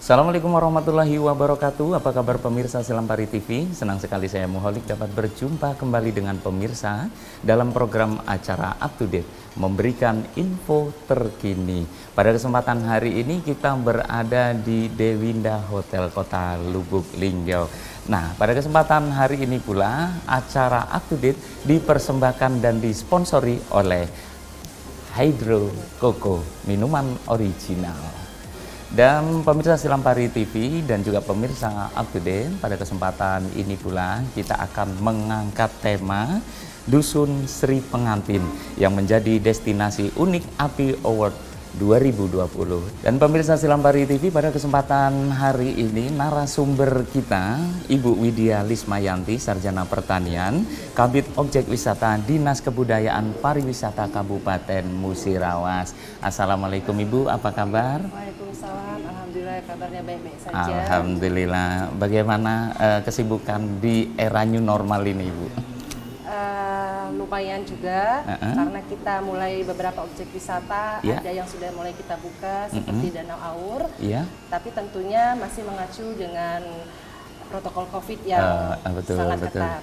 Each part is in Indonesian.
Assalamualaikum warahmatullahi wabarakatuh. Apa kabar pemirsa Selampari TV? Senang sekali saya Muholik dapat berjumpa kembali dengan pemirsa dalam program acara Up to Date, memberikan info terkini. Pada kesempatan hari ini kita berada di Dewinda Hotel Kota Lubuk Linggau. Nah, pada kesempatan hari ini pula acara Up to Date dipersembahkan dan disponsori oleh Hydro Coco, minuman original. Dan pemirsa Selampari TV dan juga pemirsa Up to Date, pada kesempatan ini pula kita akan mengangkat tema Dusun Sri Pengantin yang menjadi destinasi unik API Award 2020. Dan pemirsa Selampari TV, pada kesempatan hari ini narasumber kita Ibu Widya Lismayanti, Sarjana Pertanian, Kabid Objek Wisata Dinas Kebudayaan Pariwisata Kabupaten Musirawas. Assalamualaikum Ibu, apa kabar? Waalaikumsalam, alhamdulillah kabarnya baik-baik saja. Alhamdulillah. Bagaimana kesibukan di era new normal ini Ibu? Lumayan juga, karena kita mulai beberapa objek wisata, ada yang sudah mulai kita buka seperti Danau Aur, tapi tentunya masih mengacu dengan protokol COVID yang sangat ketat.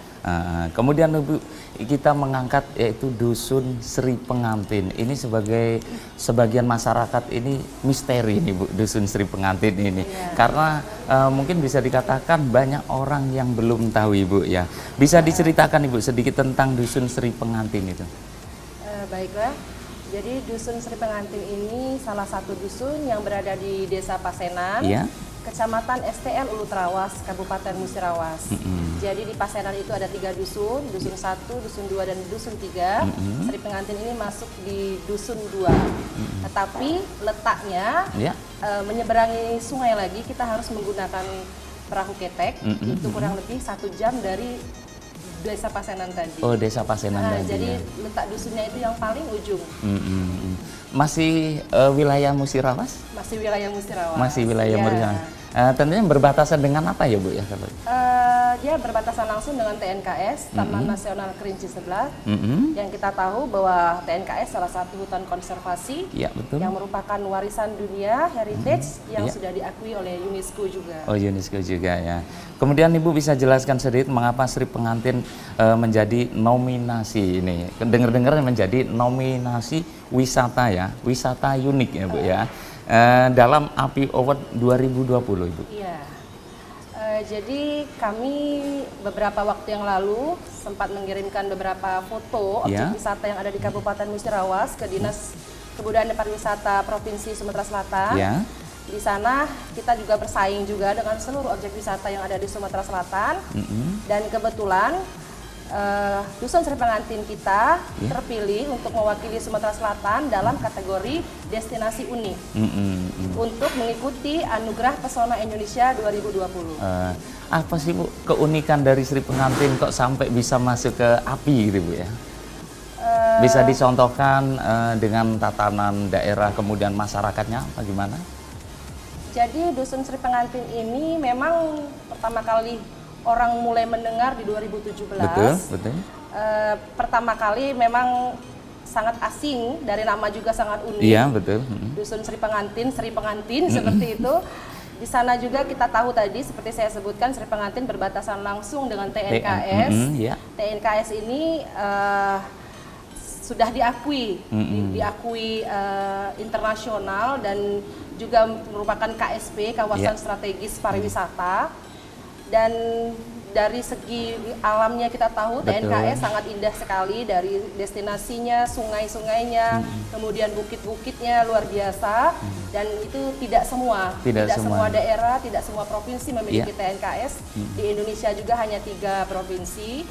Kemudian Ibu, kita mengangkat yaitu Dusun Sri Pengantin. Ini sebagai sebagian masyarakat ini misteri nih Bu, Dusun Sri Pengantin ini. Karena mungkin bisa dikatakan banyak orang yang belum tahu Ibu ya. Bisa diceritakan Ibu sedikit tentang Dusun Sri Pengantin itu? Baiklah. Jadi Dusun Sri Pengantin ini salah satu dusun yang berada di Desa Pasenan, Kecamatan STL Ulu Trawas, Kabupaten Musirawas. Jadi di Pasenan itu ada 3 dusun, Dusun 1, Dusun 2, dan Dusun 3. Sri Pengantin ini masuk di Dusun 2. Tetapi letaknya menyeberangi sungai lagi, kita harus menggunakan perahu ketek, itu kurang lebih 1 jam dari Desa Pasenan tadi. Oh, Desa Pasenan tadi. Jadi letak dusunnya itu yang paling ujung. Masih wilayah Musirawas? Masih wilayah Musirawas. Masih wilayah Musirawas. Tentunya berbatasan dengan apa ya Bu ya? Dia berbatasan langsung dengan TNKS, Taman Nasional Kerinci Sebelah. Yang kita tahu bahwa TNKS salah satu hutan konservasi yang merupakan warisan dunia heritage yang sudah diakui oleh UNESCO juga. Oh, UNESCO juga ya. Kemudian Ibu bisa jelaskan sedikit mengapa Sri Pengantin menjadi nominasi ini? Dengar-dengar menjadi nominasi wisata ya, wisata unik ya Bu ya. Dalam API Award 2020 Ibu. Iya. Jadi kami beberapa waktu yang lalu sempat mengirimkan beberapa foto objek wisata yang ada di Kabupaten Musirawas ke Dinas Kebudayaan dan Pariwisata Provinsi Sumatera Selatan. Di sana kita juga bersaing juga dengan seluruh objek wisata yang ada di Sumatera Selatan. Dan kebetulan Dusun Sri Pengantin kita terpilih untuk mewakili Sumatera Selatan dalam kategori destinasi unik untuk mengikuti Anugerah Pesona Indonesia 2020. Apa sih Bu keunikan dari Sri Pengantin kok sampai bisa masuk ke API gitu Bu ya? Bisa dicontohkan dengan tatanan daerah kemudian masyarakatnya apa gimana? Jadi Dusun Sri Pengantin ini memang pertama kali orang mulai mendengar di 2017. Betul. Pertama kali memang sangat asing, dari nama juga sangat unik. Iya, betul. Dusun Sri Pengantin seperti itu. Di sana juga kita tahu tadi seperti saya sebutkan Sri Pengantin berbatasan langsung dengan TNKS. TNKS ini sudah diakui internasional dan juga merupakan KSP, kawasan strategis pariwisata. Dan dari segi alamnya kita tahu TNKS sangat indah sekali, dari destinasinya, sungai-sungainya, kemudian bukit-bukitnya luar biasa. Dan itu tidak semua daerah, tidak semua provinsi memiliki TNKS. Di Indonesia juga hanya 3 provinsi,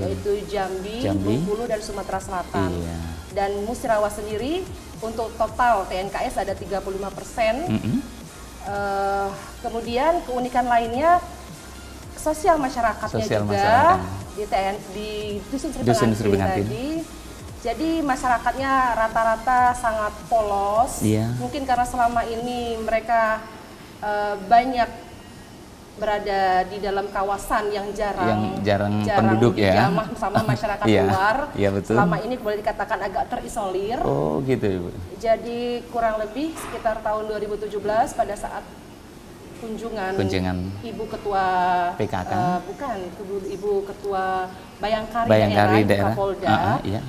yaitu Jambi, Bengkulu, dan Sumatera Selatan. Dan Musirawas sendiri untuk total TNKS ada 35%. Kemudian keunikan lainnya sosial masyarakatnya di Dusun Sri Pengantin tadi. Jadi masyarakatnya rata-rata sangat polos. Mungkin karena selama ini mereka banyak berada di dalam kawasan yang jarang penduduk dijamah sama masyarakat luar. Betul. Selama ini boleh dikatakan agak terisolir. Oh gitu Ibu. Jadi kurang lebih sekitar tahun 2017 pada saat kunjungan Ibu Ketua PKK, bukan Ibu Ketua Bayangkari, daerah Kapolda, iya.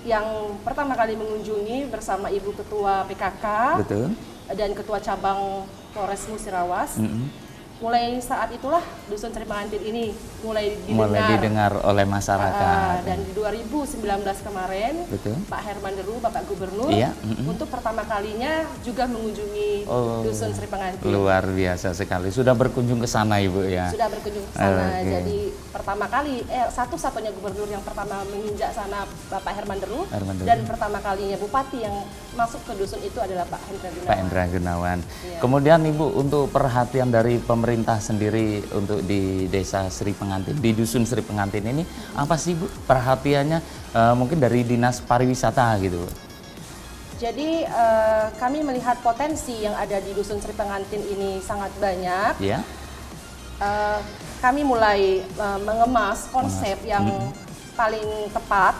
Yang pertama kali mengunjungi bersama Ibu Ketua PKK. Betul. Dan Ketua Cabang Polres Musirawas. Mulai saat itulah Dusun Sri Pengantin ini mulai didengar oleh masyarakat. Dan di 2019 kemarin, betul, Pak Herman Deru, Bapak Gubernur, iya, untuk pertama kalinya juga mengunjungi Dusun Sri Pengantin. Luar biasa sekali. Sudah berkunjung ke sana Ibu ya? Sudah berkunjung ke sana. Jadi pertama kali, satu-satunya gubernur yang pertama menginjak sana Bapak Herman Deru. Dan pertama kalinya Bupati yang masuk ke dusun itu adalah Pak Hendra Gunawan. Pak Hendra Gunawan. Iya. Kemudian Ibu, untuk perhatian dari pemerintah sendiri untuk di Desa Sri Pengantin, di Dusun Sri Pengantin ini, apa sih Bu perhatiannya mungkin dari Dinas Pariwisata gitu? Jadi kami melihat potensi yang ada di Dusun Sri Pengantin ini sangat banyak. Ya. Kami mulai mengemas konsep yang paling tepat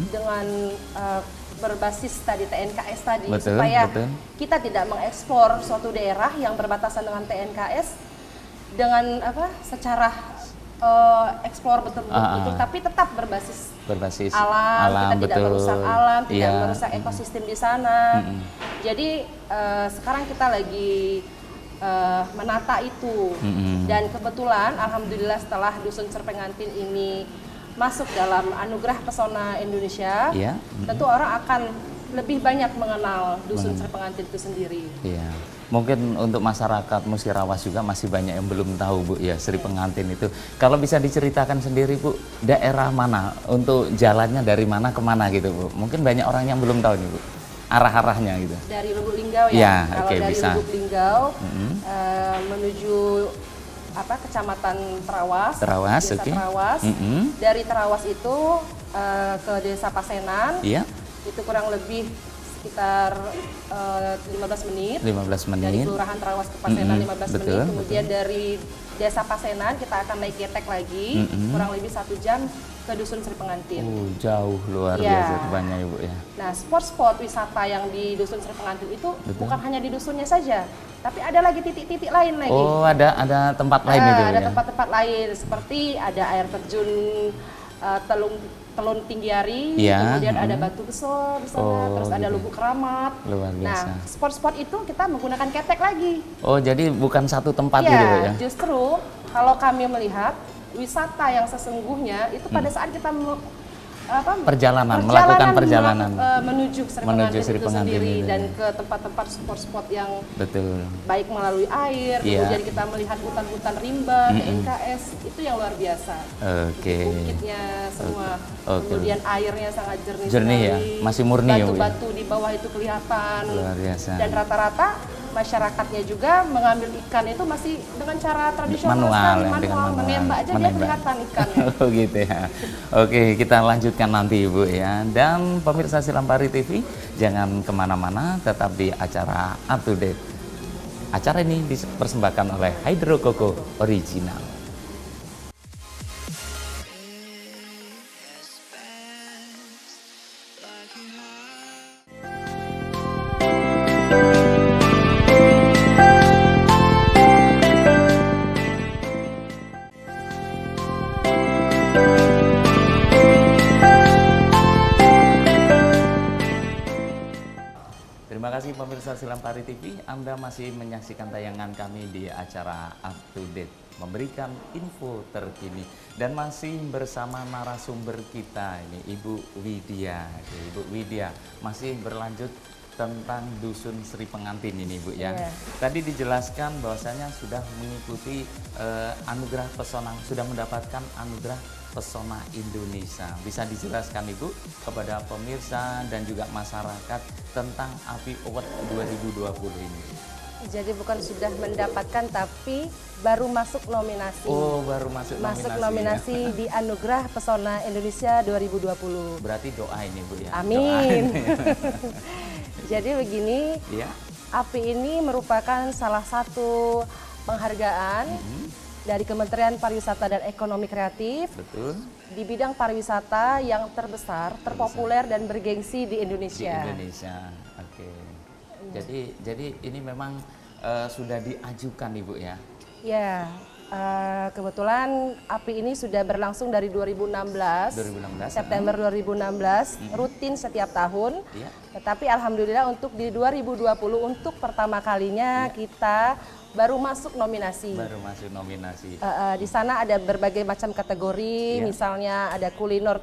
dengan berbasis tadi TNKS tadi, supaya kita tidak mengeksplor suatu daerah yang berbatasan dengan TNKS dengan secara eksplor betul-betul, tapi tetap berbasis alam, kita tidak merusak alam, tidak merusak ekosistem di sana. Jadi sekarang kita lagi menata itu, dan kebetulan alhamdulillah setelah Dusun Sri Pengantin ini masuk dalam Anugerah Pesona Indonesia, tentu orang akan lebih banyak mengenal Dusun Sri Pengantin itu sendiri. Iya. Mungkin untuk masyarakat Musirawas juga masih banyak yang belum tahu Bu ya, Sri Pengantin itu. Kalau bisa diceritakan sendiri Bu, daerah mana untuk jalannya dari mana ke mana gitu Bu? Mungkin banyak orang yang belum tahu nih Bu, arah-arahnya gitu. Dari Lubuk Linggau ya, kalau dari bisa. Lubuk Linggau menuju Kecamatan Terawas, Desa Terawas. Dari Terawas itu ke Desa Pasenan, itu kurang lebih sekitar 15 menit. Dari Kelurahan Terawas ke Pasenan 15 menit. Kemudian dari Desa Pasenan kita akan naik getek lagi, kurang lebih 1 jam ke Dusun Sri Pengantin. Jauh, luar biasa banyak Ibu ya. Nah, spot-spot wisata yang di Dusun Sri Pengantin itu bukan hanya di dusunnya saja, tapi ada lagi titik-titik lain lagi. Ada tempat lain itu ada tempat-tempat lain, seperti ada air terjun Telun Tinggiari, kemudian ada Batu Besor di sana, terus ada Lubuk Keramat. Luar biasa. Nah, spot-spot itu kita menggunakan ketek lagi. Jadi bukan satu tempat gitu ya? Justru kalau kami melihat wisata yang sesungguhnya itu pada saat kita melakukan perjalanan menuju Sri Pengantin itu sendiri, dan ke tempat-tempat spot-spot yang baik melalui air, kemudian kita melihat hutan-hutan rimba, TNKS, itu yang luar biasa. Bukitnya semua, kemudian airnya sangat jernih sekali, ya? Masih murni, batu-batu di bawah itu kelihatan, luar biasa. Dan rata-rata masyarakatnya juga mengambil ikan itu masih dengan cara tradisional manual, menembak aja dia kelihatan ikannya. Gitu ya. Oke, kita lanjutkan nanti Ibu ya. Dan pemirsa Silampari TV, jangan kemana-mana, tetap di acara Up to Date. Acara ini dipersembahkan oleh Hydro Coco Original. Terima kasih pemirsa Silampari TV, Anda masih menyaksikan tayangan kami di acara Up to Date, memberikan info terkini, dan masih bersama narasumber kita ini Ibu Widya. Ibu Widya masih berlanjut tentang Dusun Sri Pengantin ini Bu ya. Tadi dijelaskan bahwasanya sudah mengikuti anugerah pesona, sudah mendapatkan anugerah Pesona Indonesia. Bisa dijelaskan Ibu kepada pemirsa dan juga masyarakat tentang API Award 2020 ini? Jadi bukan sudah mendapatkan, tapi baru masuk nominasi. Baru masuk nominasi ya? Di Anugerah Pesona Indonesia 2020. Berarti doa ini Bu ya? Amin. Jadi begini, API ini merupakan salah satu penghargaan dari Kementerian Pariwisata dan Ekonomi Kreatif di bidang pariwisata yang terbesar, terpopuler dan bergengsi di Indonesia. Oke. Jadi ini memang sudah diajukan Ibu ya? Ya, kebetulan API ini sudah berlangsung dari 2016, September 2016, rutin setiap tahun. Ya. Tetapi alhamdulillah untuk di 2020 untuk pertama kalinya kita baru masuk nominasi. Baru masuk nominasi. Di sana ada berbagai macam kategori, misalnya ada kuliner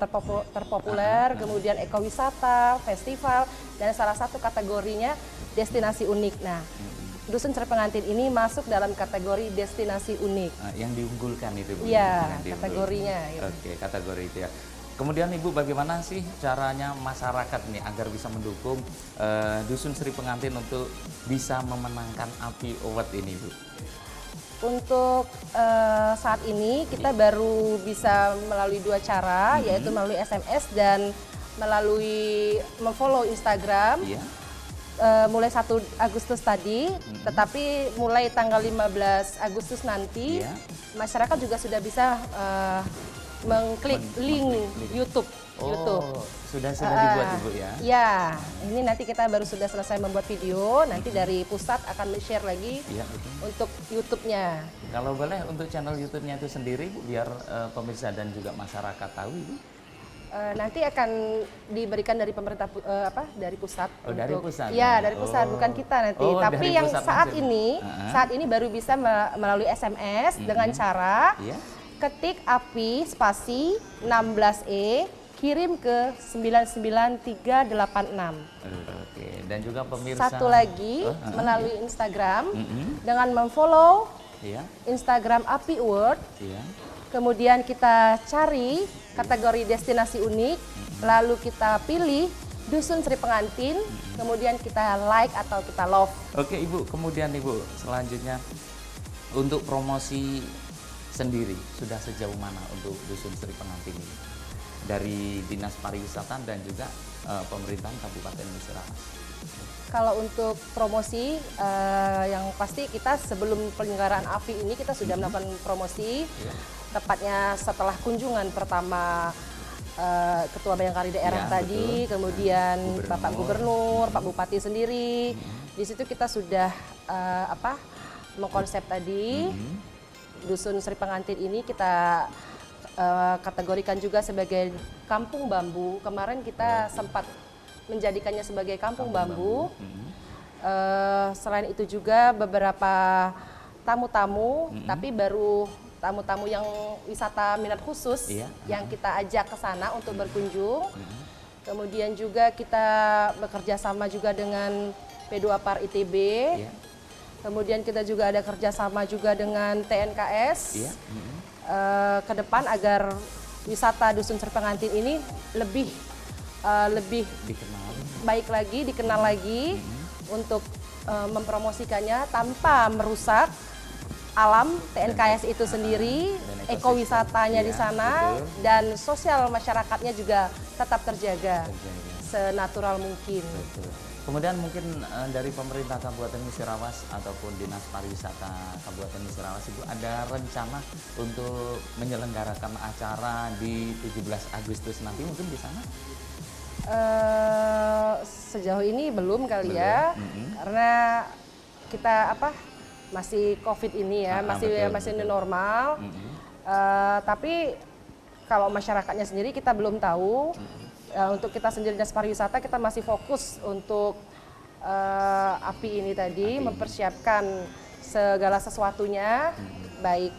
terpopuler, kemudian ekowisata, festival, dan salah satu kategorinya destinasi unik. Nah, Dusun Sri Pengantin ini masuk dalam kategori destinasi unik. Yang diunggulkan itu Bu? Iya, kategorinya. Gitu. Oke, kategori itu ya. Kemudian Ibu bagaimana sih caranya masyarakat nih agar bisa mendukung Dusun Sri Pengantin untuk bisa memenangkan API Award ini Bu? Untuk saat ini kita baru bisa melalui dua cara, yaitu melalui SMS dan melalui memfollow Instagram. Mulai 1 Agustus tadi, tetapi mulai tanggal 15 Agustus nanti, masyarakat juga sudah bisa mengklik link YouTube. Sudah dibuat Ibu ya? Ya, ini nanti kita baru sudah selesai membuat video, nanti dari pusat akan share lagi untuk YouTube-nya. Kalau boleh untuk channel YouTube-nya itu sendiri Bu, biar pemirsa dan juga masyarakat tahu Ibu. Nanti akan diberikan dari pemerintah dari pusat. Dari pusat. Ya, dari pusat, bukan kita nanti. Tapi yang saat ini baru bisa melalui SMS dengan cara ketik API spasi 16E kirim ke 99386. Oke, dan juga pemirsa. Satu lagi melalui Instagram dengan memfollow Instagram API Award. Kemudian kita cari kategori destinasi unik, lalu kita pilih Dusun Sri Pengantin, kemudian kita like atau kita love. Oke Ibu, kemudian Ibu selanjutnya untuk promosi sendiri sudah sejauh mana untuk Dusun Sri Pengantin ini? Dari Dinas Pariwisata dan juga pemerintahan Kabupaten Musirawas. Kalau untuk promosi, yang pasti kita sebelum penyelenggaraan API ini kita sudah melakukan promosi. Tepatnya setelah kunjungan pertama Ketua Bayangkari Daerah tadi, kemudian Bapak Gubernur, Pak Bupati sendiri. Di situ kita sudah mengkonsep tadi Dusun Sri Pengantin ini kita kategorikan juga sebagai kampung bambu. Kemarin kita sempat menjadikannya sebagai kampung bambu. Selain itu juga beberapa tamu-tamu, tapi baru tamu-tamu yang wisata minat khusus yang kita ajak ke sana untuk berkunjung. Kemudian juga kita bekerja sama juga dengan P2Par ITB. Kemudian kita juga ada kerjasama juga dengan TNKS. Ke depan agar wisata Dusun Sri Pengantin ini lebih baik lagi, dikenal lagi untuk mempromosikannya tanpa merusak alam TNKS itu sendiri, ekowisatanya di sana, dan sosial masyarakatnya juga tetap terjaga senatural mungkin. Kemudian mungkin dari pemerintah Kabupaten Musirawas ataupun Dinas Pariwisata Kabupaten Musirawas itu ada rencana untuk menyelenggarakan acara di 17 Agustus nanti mungkin di sana? Sejauh ini belum kali ya, karena kita masih COVID ini ya, masih new normal. Tapi kalau masyarakatnya sendiri kita belum tahu. Untuk kita sendiri Dinas Pariwisata kita masih fokus untuk API ini tadi, mempersiapkan segala sesuatunya, baik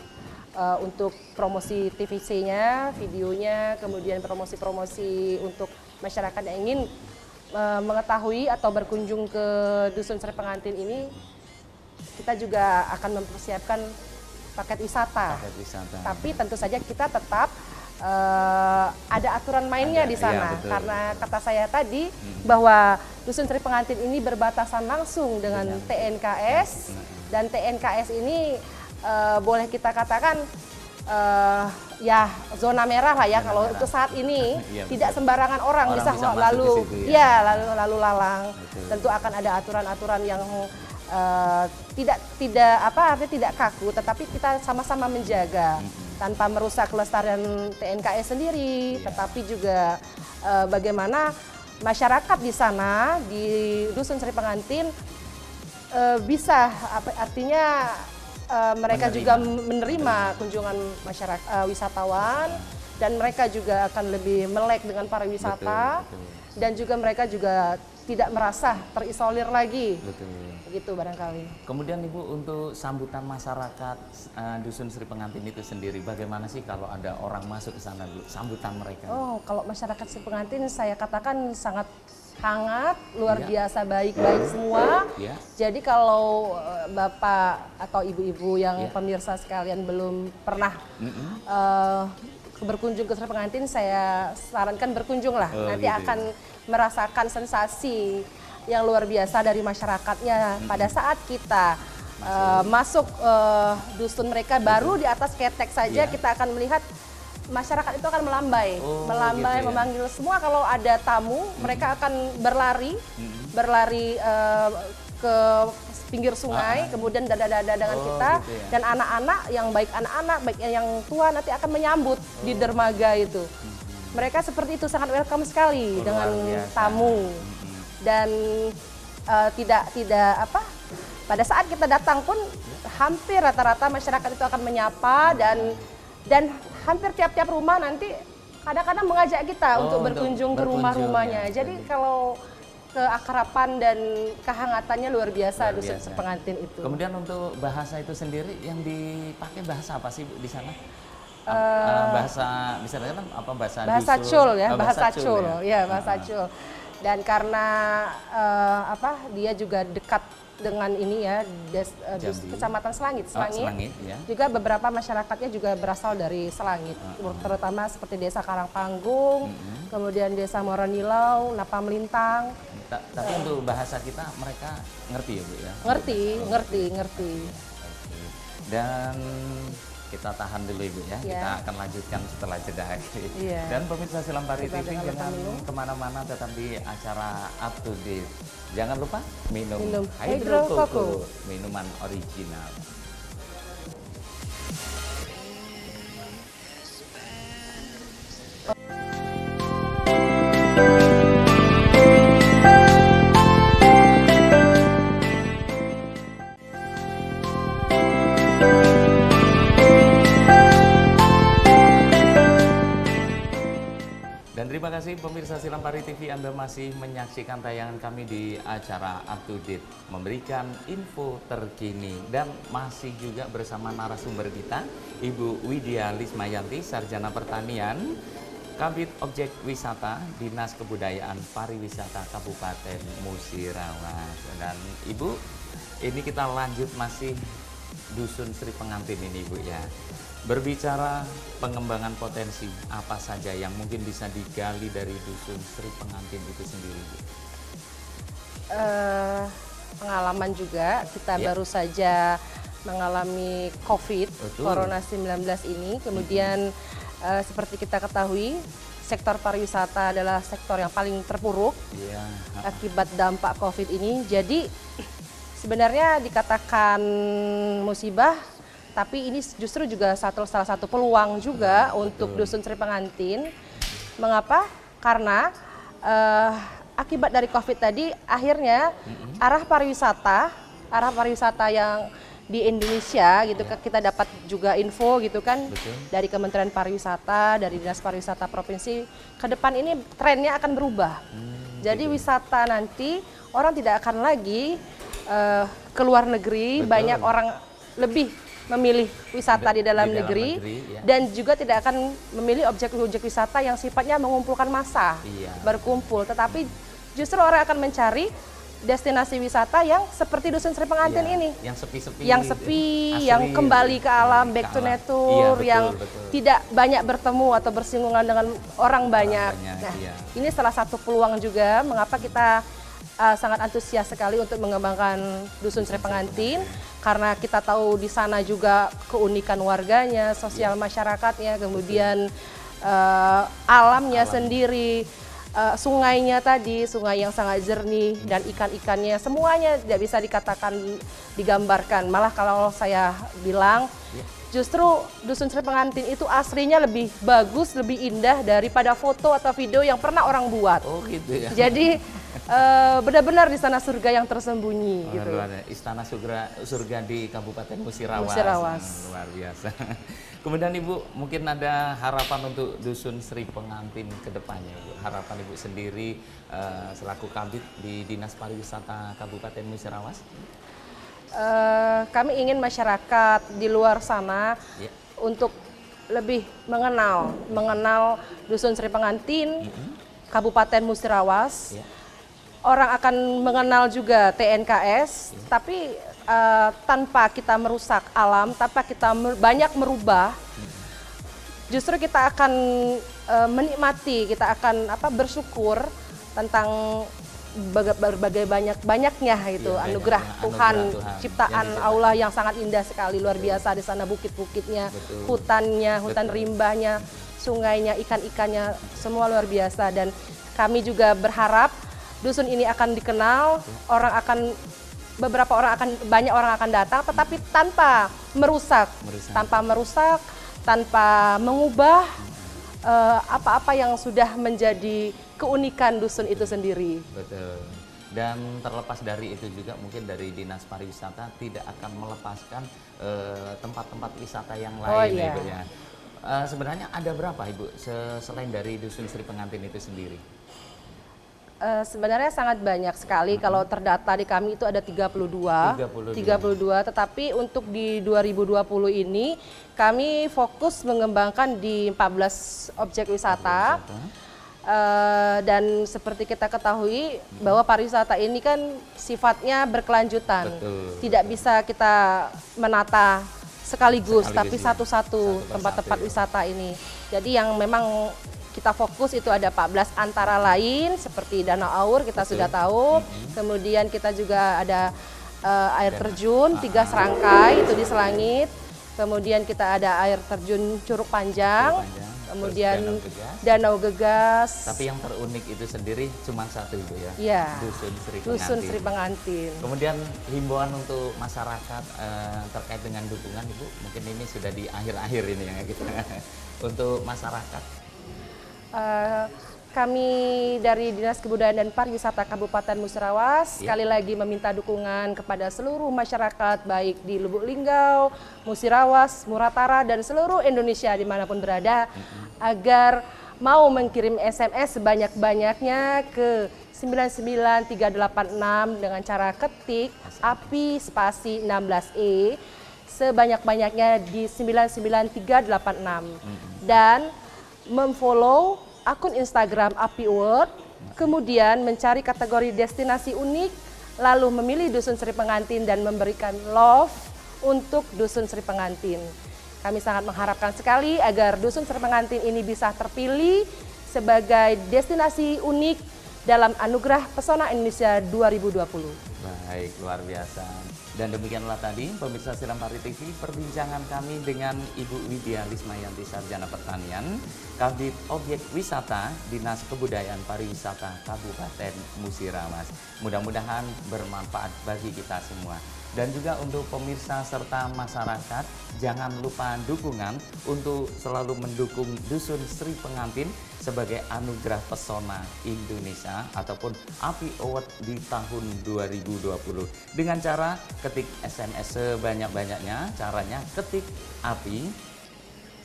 untuk promosi TVC-nya, videonya, kemudian promosi-promosi untuk masyarakat yang ingin mengetahui atau berkunjung ke Dusun Sri Pengantin ini. Kita juga akan mempersiapkan paket wisata. Tapi tentu saja kita tetap ada aturan mainnya di sana, karena kata saya tadi bahwa Dusun Sri Pengantin ini berbatasan langsung dengan TNKS, dan TNKS ini boleh kita katakan zona merah lah ya kalau untuk saat ini. Tidak sembarangan orang bisa lalu lalang. Tentu akan ada aturan-aturan yang tidak kaku, tetapi kita sama-sama menjaga tanpa merusak kelestarian TNKS sendiri, tetapi juga bagaimana masyarakat di sana di Dusun Sri Pengantin Bisa, artinya mereka juga menerima kunjungan masyarakat wisatawan, dan mereka juga akan lebih melek dengan pariwisata, dan juga mereka juga tidak merasa terisolir lagi. Begitu barangkali. Kemudian Ibu, untuk sambutan masyarakat Dusun Sri Pengantin itu sendiri, bagaimana sih kalau ada orang masuk ke sana dulu, sambutan mereka? Oh, kalau masyarakat Sri Pengantin saya katakan sangat hangat, luar biasa baik-baik semua. Jadi kalau Bapak atau Ibu-ibu yang pemirsa sekalian belum pernah berkunjung ke Sri Pengantin, saya sarankan berkunjunglah. Nanti akan merasakan sensasi yang luar biasa dari masyarakatnya. Pada saat kita masuk dusun mereka, baru di atas ketek saja kita akan melihat masyarakat itu akan melambai, memanggil semua. Kalau ada tamu, mereka akan berlari ke pinggir sungai, kemudian dada-dada dengan kita, dan anak-anak yang baik yang tua nanti akan menyambut di dermaga itu. Mereka seperti itu, sangat welcome sekali dengan tamu, dan pada saat kita datang pun hampir rata-rata masyarakat itu akan menyapa, dan hampir tiap-tiap rumah nanti kadang-kadang mengajak kita untuk berkunjung ke rumah-rumahnya. Jadi kalau keakraban dan kehangatannya luar biasa Dusun Sri Pengantin itu. Kemudian untuk bahasa itu sendiri yang dipakai bahasa apa sih Bu di sana? Bahasa misalnya apa bahasa Cul ya, bahasa Cul. Ya, bahasa Cul. Dan karena dia juga dekat dengan ini ya, Kecamatan Selangit. Juga beberapa masyarakatnya juga berasal dari Selangit, terutama seperti Desa Karangpanggung, kemudian Desa Moronilau, Napa Melintang. Tapi untuk bahasa kita mereka ngerti ya Bu ya? Ngerti. Dan kita tahan dulu Ibu ya, kita akan lanjutkan setelah jeda. Dan pemirsa Silampari TV, jangan kemana-mana, tetap di acara Up to Date. Jangan lupa minum Hydro Coco, minuman original. Terima kasih pemirsa Silampari TV, Anda masih menyaksikan tayangan kami di acara Up to Date, memberikan info terkini, dan masih juga bersama narasumber kita, Ibu Widya Lismayanti, Sarjana Pertanian, Kabid Objek Wisata, Dinas Kebudayaan Pariwisata Kabupaten Musirawas. Dan Ibu, ini kita lanjut masih Dusun Sri Pengantin ini Ibu ya. Berbicara pengembangan potensi, apa saja yang mungkin bisa digali dari Dusun Sri Pengantin itu sendiri? Pengalaman juga, kita baru saja mengalami COVID, Corona 19 ini. Kemudian seperti kita ketahui, sektor pariwisata adalah sektor yang paling terpuruk akibat dampak COVID ini. Jadi sebenarnya dikatakan musibah, tapi ini justru juga salah satu peluang juga untuk Dusun Sri Pengantin. Mengapa? Karena akibat dari COVID tadi, akhirnya arah pariwisata yang di Indonesia gitu, kita dapat juga info gitu kan, dari Kementerian Pariwisata, dari Dinas Pariwisata Provinsi, ke depan ini trennya akan berubah. Jadi wisata nanti orang tidak akan lagi ke luar negeri, banyak orang lebih memilih wisata di dalam negeri, dan juga tidak akan memilih objek-objek wisata yang sifatnya mengumpulkan massa, berkumpul, tetapi justru orang akan mencari destinasi wisata yang seperti Dusun Sri Pengantin ini, yang sepi, yang kembali ke alam, back to nature, yang tidak banyak bertemu atau bersinggungan dengan orang banyak. Nah, ini salah satu peluang juga mengapa kita sangat antusias sekali untuk mengembangkan Dusun Sri Pengantin, karena kita tahu di sana juga keunikan warganya, sosial masyarakatnya, kemudian alamnya sendiri, sungainya tadi, sungai yang sangat jernih, dan ikan-ikannya semuanya tidak bisa dikatakan, digambarkan. Malah kalau saya bilang, justru Dusun Sri Pengantin itu aslinya lebih bagus, lebih indah daripada foto atau video yang pernah orang buat. Oh gitu ya. Jadi benar-benar di sana surga yang tersembunyi gitu. Istana surga di Kabupaten Musirawas. Musirawas. Luar biasa. Kemudian Ibu, mungkin ada harapan untuk Dusun Sri Pengantin ke depannya, Ibu. Harapan Ibu sendiri selaku Kabid di Dinas Pariwisata Kabupaten Musirawas? Kami ingin masyarakat di luar sana untuk lebih mengenal Dusun Sri Pengantin, Kabupaten Musirawas. Orang akan mengenal juga TNKS, tapi tanpa kita merusak alam, tanpa kita banyak merubah, justru kita akan menikmati, kita akan bersyukur tentang berbagai banyaknya itu anugerah Tuhan, ciptaan Allah yang sangat indah sekali, luar biasa di sana, bukit-bukitnya, hutannya, hutan rimbanya, sungainya, ikan-ikannya, semua luar biasa. Dan kami juga berharap dusun ini akan dikenal, banyak orang akan datang, tetapi tanpa merusak, tanpa mengubah apa-apa yang sudah menjadi keunikan dusun itu sendiri. Betul. Dan terlepas dari itu juga mungkin dari Dinas Pariwisata tidak akan melepaskan tempat-tempat wisata yang lain, Ibu ya. Sebenarnya ada berapa Ibu selain dari Dusun Sri Pengantin itu sendiri? Sebenarnya sangat banyak sekali. Kalau terdata di kami itu ada 32, tetapi untuk di 2020 ini kami fokus mengembangkan di 14 objek wisata. Dan seperti kita ketahui bahwa pariwisata ini kan sifatnya berkelanjutan. Tidak bisa kita menata sekaligus tapi satu-satu tempat-tempat wisata ini. Jadi yang memang kita fokus itu ada 14, antara lain seperti Danau Aur kita sudah tahu, kemudian kita juga ada air terjun 3 serangkai itu di Selangit, kemudian kita ada air terjun Curug Panjang, kemudian Danau Gegas. Tapi yang terunik itu sendiri cuma satu Ibu ya? Iya, Dusun Sri Pengantin. Kemudian himbauan untuk masyarakat terkait dengan dukungan Ibu, mungkin ini sudah di akhir-akhir ini ya kita untuk masyarakat. Kami dari Dinas Kebudayaan dan Pariwisata Kabupaten Musirawas sekali lagi meminta dukungan kepada seluruh masyarakat baik di Lubuk Linggau, Musirawas, Muratara dan seluruh Indonesia dimanapun berada agar mau mengirim SMS sebanyak-banyaknya ke 99386 dengan cara ketik API spasi 16E sebanyak-banyaknya di 99386 dan memfollow akun Instagram API World, kemudian mencari kategori destinasi unik, lalu memilih Dusun Sri Pengantin dan memberikan love untuk Dusun Sri Pengantin. Kami sangat mengharapkan sekali agar Dusun Sri Pengantin ini bisa terpilih sebagai destinasi unik dalam Anugerah Pesona Indonesia 2020. Baik, luar biasa. Dan demikianlah tadi pemirsa Silampari TV perbincangan kami dengan Ibu Widya Lismayanti Sarjana Pertanian, Kabid Objek Wisata Dinas Kebudayaan Pariwisata Kabupaten Musirawas. Mudah-mudahan bermanfaat bagi kita semua. Dan juga untuk pemirsa serta masyarakat, jangan lupa dukungan untuk selalu mendukung Dusun Sri Pengantin sebagai Anugerah Pesona Indonesia ataupun API Award di tahun 2020. Dengan cara ketik SMS sebanyak-banyaknya, caranya ketik API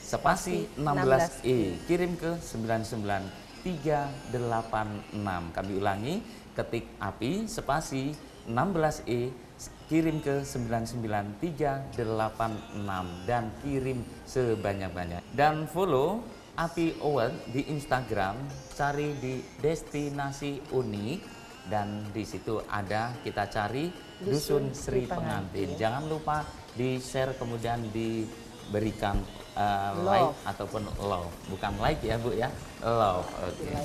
spasi 16E, kirim ke 99386. Kami ulangi, ketik API spasi 16E, kirim ke 99386 dan kirim sebanyak-banyak. Dan follow API Award di Instagram, cari di destinasi unik dan di situ ada kita cari Dusun Sri Pengantin. Jangan lupa di-share kemudian diberikan like ataupun love. Bukan like ya Bu ya, love. Oke.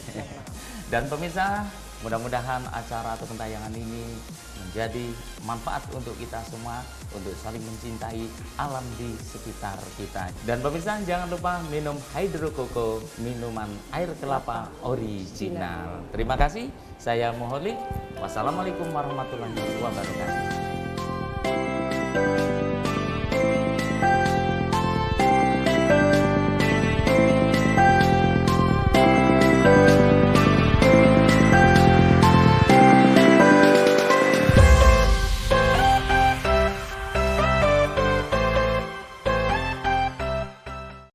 Dan pemirsa, mudah-mudahan acara atau tayangan ini menjadi manfaat untuk kita semua untuk saling mencintai alam di sekitar kita. Dan pemirsa jangan lupa minum Hydro Koko, minuman air kelapa original. Terima kasih, saya Moholik. Wassalamualaikum warahmatullahi wabarakatuh.